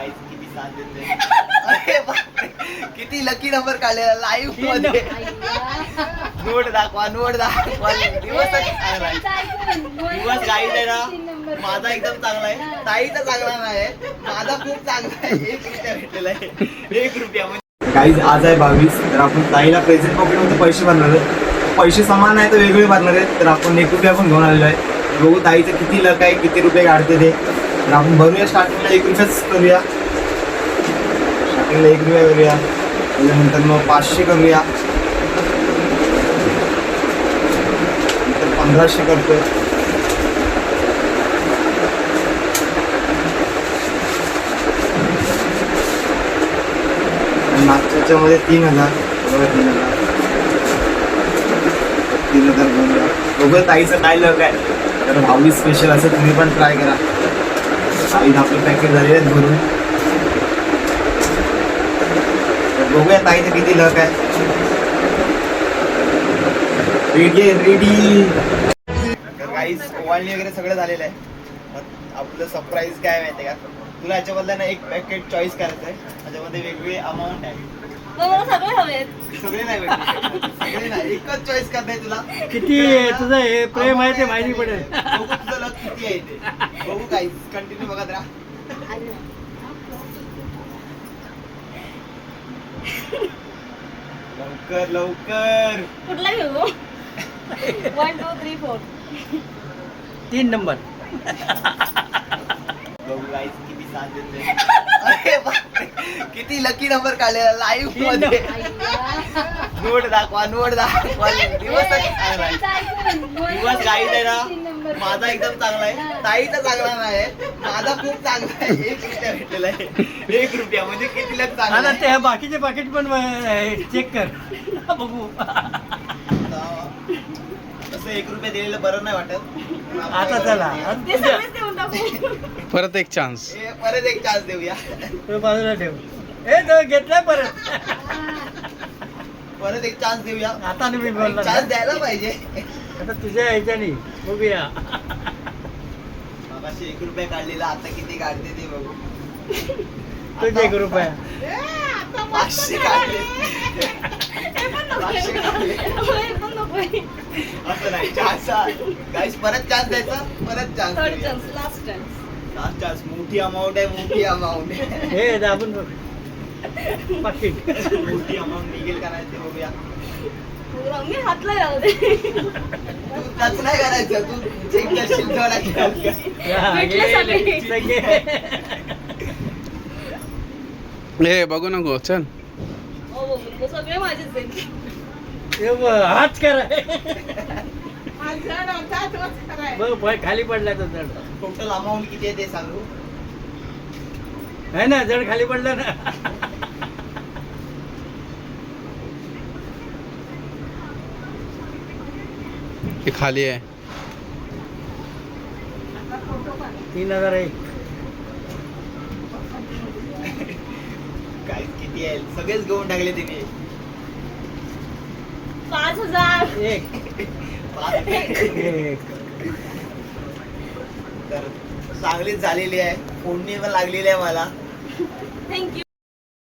गाईस किती साथ देते. अरे बापरे, किती लकी नंबर काढलेला लाईव्ह मध्ये. नोट दाखवा दिवस गाईड आहे ना माझा एकदम चांगला आहे, ताईचा चांगला नाही, माझा खूप चांगला आहे. 1 रुपया भेटलेला आहे, 1 रुपया. म्हणजे गाईज आज आहे 22, तर आपण ताईला प्रेझेंट पॉकेट मध्ये पैसे भरणार आहेत. पैसे समान आहे तर वेगळे भरणार आहेत. तर आपण 1 रुपया पण घेऊन आलेलो आहे. बघू ताईचं किती लक आहे, किती रुपये काढते ते. तर आपण भरूया. स्टार्टिंगला 1 रुपयाच करूया. स्टार्टिंगला 1 रुपया करूया, त्याच्यानंतर मग 500 करूया, नंतर 1500 करतोय, मागच्या मध्ये 3000, 3000 भरूया. बघूया ताईचं काय लक आहे. तर भाऊली स्पेशल असं तुम्ही पण ट्राय करा. ताईनं आपलं पॅकेट झालेलं आहे भरून. तर बघूया ताईचं किती लक आहे. रेडी. तर गाईस ओवाळणी वगैरे सगळं झालेलं आहे. मग आपलं सरप्राईज काय माहिती आहे का, तुला याच्याबद्दल ना 1 पॅकेट चॉईस करायचं आहे. त्याच्यामध्ये वेगवेगळे अमाऊंट आहे. सगळे हवेत, सगळे नाही भेटले, सगळे नाही, एकच चॉईस करताय तुला. किती तुझं हे प्रेम आहे ते माहिती पडेल. बघू तुझं लक किती आहे ते. बघू गाईस, कंटिन्यू बघत राहा. लवकर लवकर. कुठला घेऊ? 1 2 3 4. 3 नंबर. बघू गाईस किती साथ देते. अरे बापरे, किती लकी नंबर काढलेला लाईव्ह मध्ये. नोट दाखवा दिवस गाईड आहे ना माझा एकदम चांगला आहे, ताईचा चांगला नाही, माझा खूप चांगला आहे. 1 रुपया भेटलेला आहे, 1 रुपया. म्हणजे किती लक चांगला आहे. ते बाकीचे पाकिट पण चेक कर. बघू तसं 1 रुपया दिलेलं बरं नाही वाटत. आता चला ते सगळेच देऊन टाकू. परत एक चान्स. परत एक चान्स देऊया. तो बाजूला ठेव. तो घेतलाय परत. परत एक चान्स देऊया. आता मी बोलला चान्स द्यायला पाहिजे. आता तुझ्या ह्याच्यानी बघूया. मगाशी 1 रुपया काढलेला, आता किती काढते ते बघू. तुझे 1 रुपया. 500 काढले. 500 काढले. असं नाही, चान्स गाईस. परत चान्स द्यायचा, परत chance. Third chance, last chance. Last chance. मोठी अमाऊंट आहे, मोठी अमाऊंट. हे दाबून बघ पाकिट. मोठी अमाऊंट निघेल का नाही ते बघूया. मी हातला जाऊ दे. तू टच नाही करायचं, तू चेक करशील थोडा भेटले सगळे. हे बघू नको चल. हो बघू, सगळे माझेच आहेत. हात कराय बघ खाली पडला तो जड. टोटल अमाऊंट किती आहे ते सांगू. है ना, जड खाली पडला ना. हे खाली आहे. 3001. काय किती आहे, सगळेच घेऊन टाकले तिने. 5000. एक. तर चांगलीच झालेली आहे, फोडणी पण लागलेली आहे मला. थँक्यू.